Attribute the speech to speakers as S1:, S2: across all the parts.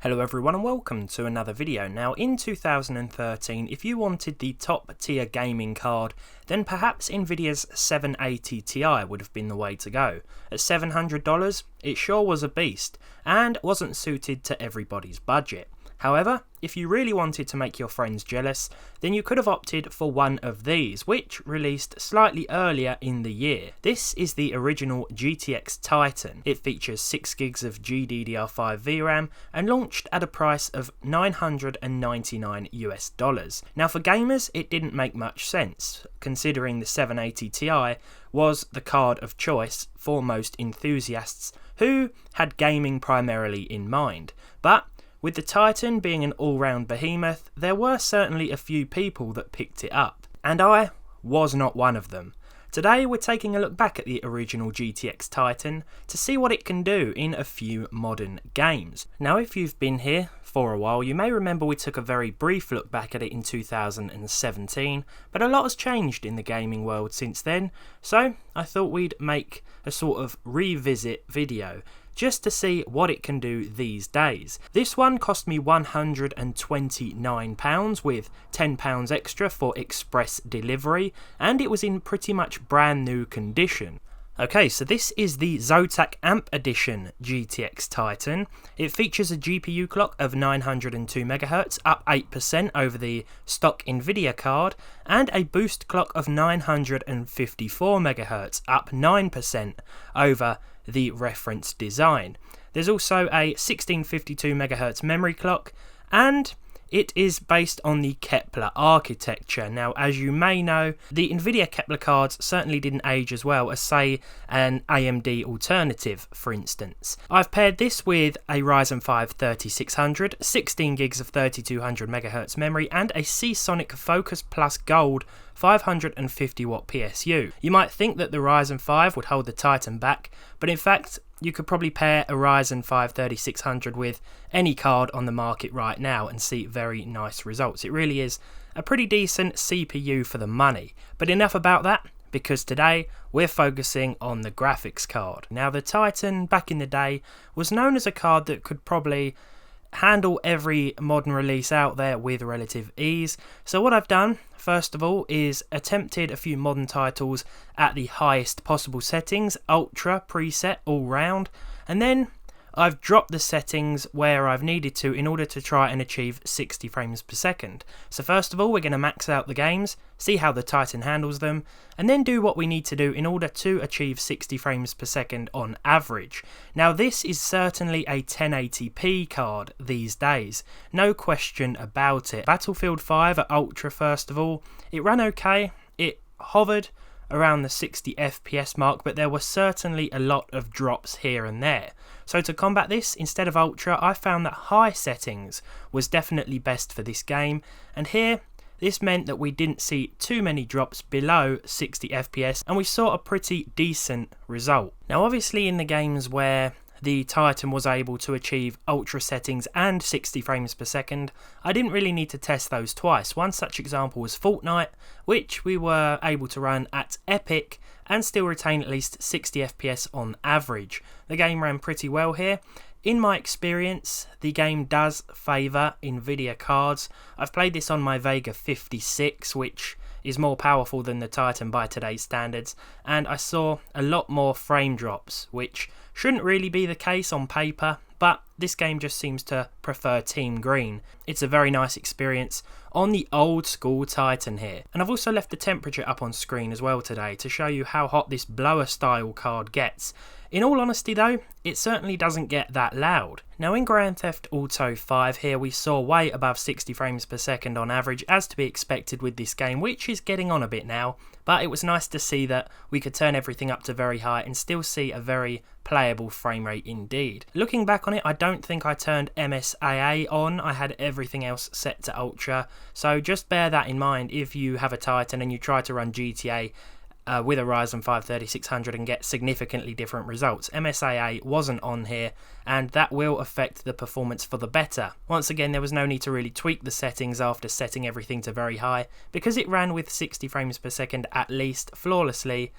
S1: Hello everyone and welcome to another video. Now in 2013, if you wanted the top tier gaming card, then perhaps Nvidia's 780 Ti would have been the way to go. At $700, it sure was a beast, and wasn't suited to everybody's budget. However, if you really wanted to make your friends jealous, then you could have opted for one of these, which released slightly earlier in the year. This is the original GTX TITAN. It features 6GB of GDDR4 VRAM and launched at a price of $999 US. Now for gamers, it didn't make much sense, considering the 780 Ti was the card of choice for most enthusiasts who had gaming primarily in mind. But with the Titan being an all-round behemoth, there were certainly a few people that picked it up, and I was not one of them. Today we're taking a look back at the original GTX Titan to see what it can do in a few modern games. Now if you've been here for a while, you may remember we took a very brief look back at it in 2017, but a lot has changed in the gaming world since then, so I thought we'd make a sort of revisit video just to see what it can do these days. This one cost me £129 with £10 extra for express delivery, and it was in pretty much brand new condition. Okay, so this is the Zotac AMP Edition GTX Titan. It features a GPU clock of 902MHz, up 8% over the stock Nvidia card, and a boost clock of 954MHz, up 9% over the reference design. There's also a 1652MHz memory clock, and it is based on the Kepler architecture. Now, as you may know, the Nvidia Kepler cards certainly didn't age as well as, say, an AMD alternative, for instance. I've paired this with a Ryzen 5 3600, 16GB of 3200MHz memory, and a Seasonic Focus Plus Gold 550W PSU. You might think that the Ryzen 5 would hold the Titan back, but in fact, you could probably pair a Ryzen 5 3600 with any card on the market right now and see very nice results. It really is a pretty decent CPU for the money. But enough about that, because today we're focusing on the graphics card. Now the Titan back in the day was known as a card that could probably handle every modern release out there with relative ease. So what I've done, first of all, is attempted a few modern titles at the highest possible settings, Ultra, Preset, all round, and then I've dropped the settings where I've needed to in order to try and achieve 60 frames per second. So first of all, we're going to max out the games, see how the Titan handles them, and then do what we need to do in order to achieve 60 frames per second on average. Now this is certainly a 1080p card these days, no question about it. Battlefield 5 at Ultra first of all, it ran okay, it hovered around the 60 FPS mark, but there were certainly a lot of drops here and there. So to combat this, instead of Ultra, I found that high settings was definitely best for this game, and here this meant that we didn't see too many drops below 60 FPS, and we saw a pretty decent result. Now obviously in the games where the Titan was able to achieve Ultra settings and 60 frames per second, I didn't really need to test those twice. One such example was Fortnite, which we were able to run at Epic and still retain at least 60 FPS on average. The game ran pretty well here. In my experience, the game does favour Nvidia cards. I've played this on my Vega 56, which is more powerful than the Titan by today's standards, and I saw a lot more frame drops, which shouldn't really be the case on paper, but this game just seems to prefer Team Green. It's a very nice experience on the old school Titan here. And I've also left the temperature up on screen as well today to show you how hot this blower style card gets. In all honesty though, it certainly doesn't get that loud. Now in Grand Theft Auto 5 here we saw way above 60 frames per second on average, as to be expected with this game, which is getting on a bit now, but it was nice to see that we could turn everything up to very high and still see a very playable frame rate indeed. Looking back on it, I don't think I turned MSAA on, I had everything else set to Ultra, so just bear that in mind if you have a Titan and you try to run GTA with a Ryzen 5 3600 and get significantly different results. MSAA wasn't on here, and that will affect the performance for the better. Once again, there was no need to really tweak the settings after setting everything to very high, because it ran with 60 frames per second at least flawlessly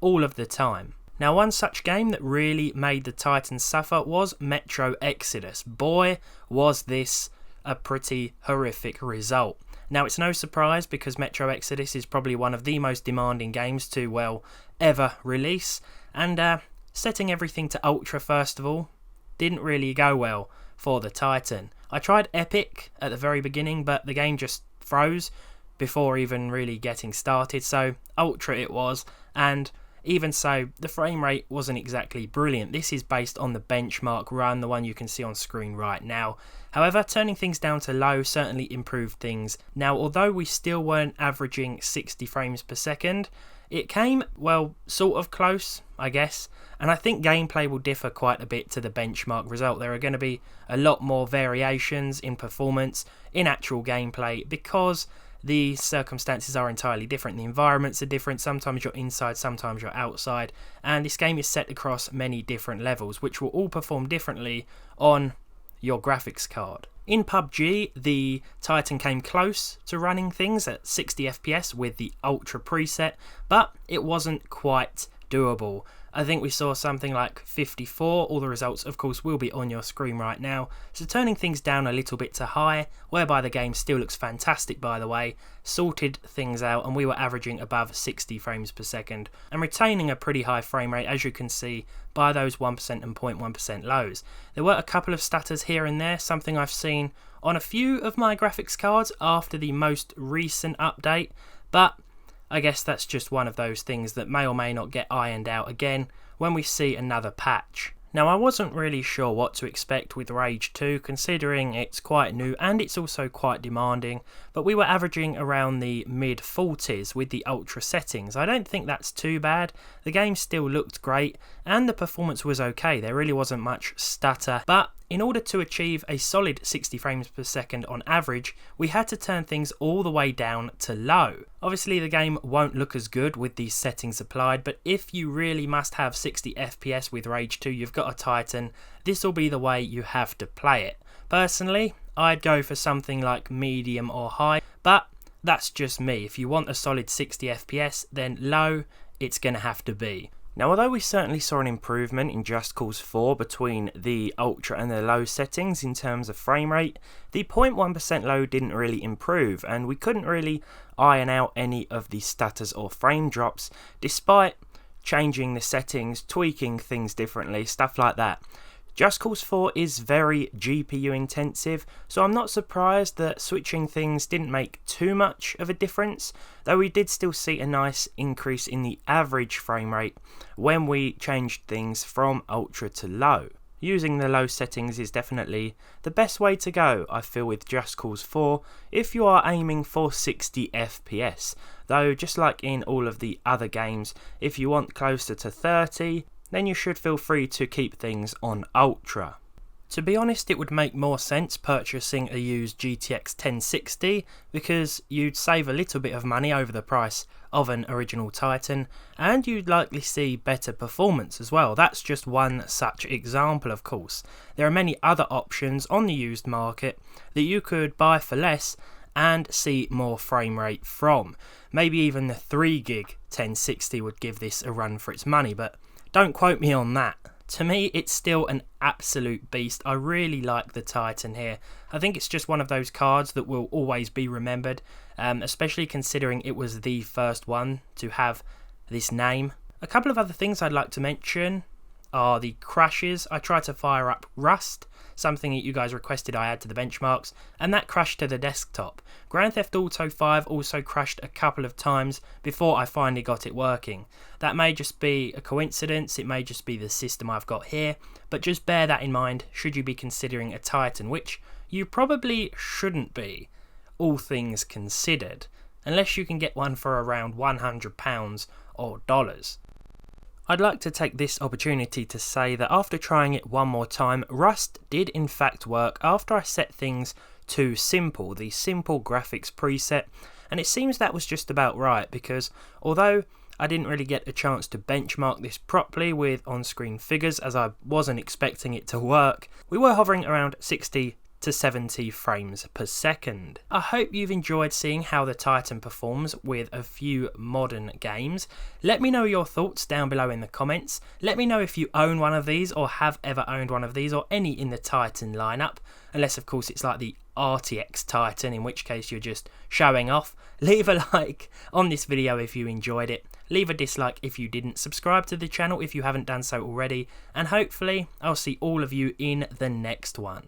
S1: all of the time. Now, one such game that really made the Titan suffer was Metro Exodus. Boy, was this a pretty horrific result. Now, it's no surprise because Metro Exodus is probably one of the most demanding games to, well, ever release. And setting everything to Ultra first of all didn't really go well for the Titan. I tried Epic at the very beginning, but the game just froze before even really getting started. So Ultra it was, and even so, the frame rate wasn't exactly brilliant. This is based on the benchmark run, the one you can see on screen right now. However, turning things down to low certainly improved things. Now, although we still weren't averaging 60 frames per second, it came, well, sort of close, I guess. And I think gameplay will differ quite a bit to the benchmark result. There are going to be a lot more variations in performance, in actual gameplay, because the circumstances are entirely different. The environments are different. Sometimes you're inside, sometimes you're outside. And this game is set across many different levels, which will all perform differently on your graphics card. In PUBG, the Titan came close to running things at 60 FPS with the Ultra preset, but it wasn't quite doable. I think we saw something like 54. All the results, of course, will be on your screen right now. So turning things down a little bit to high, whereby the game still looks fantastic, by the way, sorted things out, and we were averaging above 60 frames per second and retaining a pretty high frame rate, as you can see by those 1% and 0.1% lows. There were a couple of stutters here and there, something I've seen on a few of my graphics cards after the most recent update, but I guess that's just one of those things that may or may not get ironed out again when we see another patch. Now, I wasn't really sure what to expect with Rage 2, considering it's quite new and it's also quite demanding, but we were averaging around the mid-40s with the Ultra settings. I don't think that's too bad. The game still looked great and the performance was okay. There really wasn't much stutter, but in order to achieve a solid 60 frames per second on average, we had to turn things all the way down to low. Obviously, the game won't look as good with these settings applied, but if you really must have 60 FPS with Rage 2, you've got a Titan, this will be the way you have to play it. Personally, I'd go for something like medium or high, but that's just me. If you want a solid 60 FPS, then low, it's going to have to be. Now, although we certainly saw an improvement in Just Cause 4 between the Ultra and the low settings in terms of frame rate, the 0.1% low didn't really improve, and we couldn't really iron out any of the stutters or frame drops, despite changing the settings, tweaking things differently, stuff like that. Just Cause 4 is very GPU intensive, so I'm not surprised that switching things didn't make too much of a difference, though we did still see a nice increase in the average frame rate when we changed things from Ultra to low. Using the low settings is definitely the best way to go, I feel, with Just Cause 4 if you are aiming for 60 FPS, though just like in all of the other games, if you want closer to 30, then you should feel free to keep things on Ultra. To be honest, it would make more sense purchasing a used GTX 1060 because you'd save a little bit of money over the price of an original Titan, and you'd likely see better performance as well. That's just one such example, of course. There are many other options on the used market that you could buy for less and see more frame rate from. Maybe even the 3GB 1060 would give this a run for its money, but don't quote me on that. To me, it's still an absolute beast. I really like the Titan here. I think it's just one of those cards that will always be remembered, especially considering it was the first one to have this name. A couple of other things I'd like to mention are the crashes. I tried to fire up Rust, something that you guys requested I add to the benchmarks, and that crashed to the desktop. Grand Theft Auto 5 also crashed a couple of times before I finally got it working. That may just be a coincidence, it may just be the system I've got here, but just bear that in mind should you be considering a Titan, which you probably shouldn't be, all things considered, unless you can get one for around £100 or dollars. I'd like to take this opportunity to say that after trying it one more time, Rust did in fact work after I set things to simple, the simple graphics preset, and it seems that was just about right, because although I didn't really get a chance to benchmark this properly with on-screen figures as I wasn't expecting it to work, we were hovering around 60 to 70 frames per second. I hope you've enjoyed seeing how the Titan performs with a few modern games. Let me know your thoughts down below in the comments. Let me know if you own one of these or have ever owned one of these or any in the Titan lineup, unless of course it's like the RTX Titan, in which case you're just showing off. Leave a like on this video if you enjoyed it. Leave a dislike if you didn't. Subscribe to the channel if you haven't done so already, and hopefully I'll see all of you in the next one.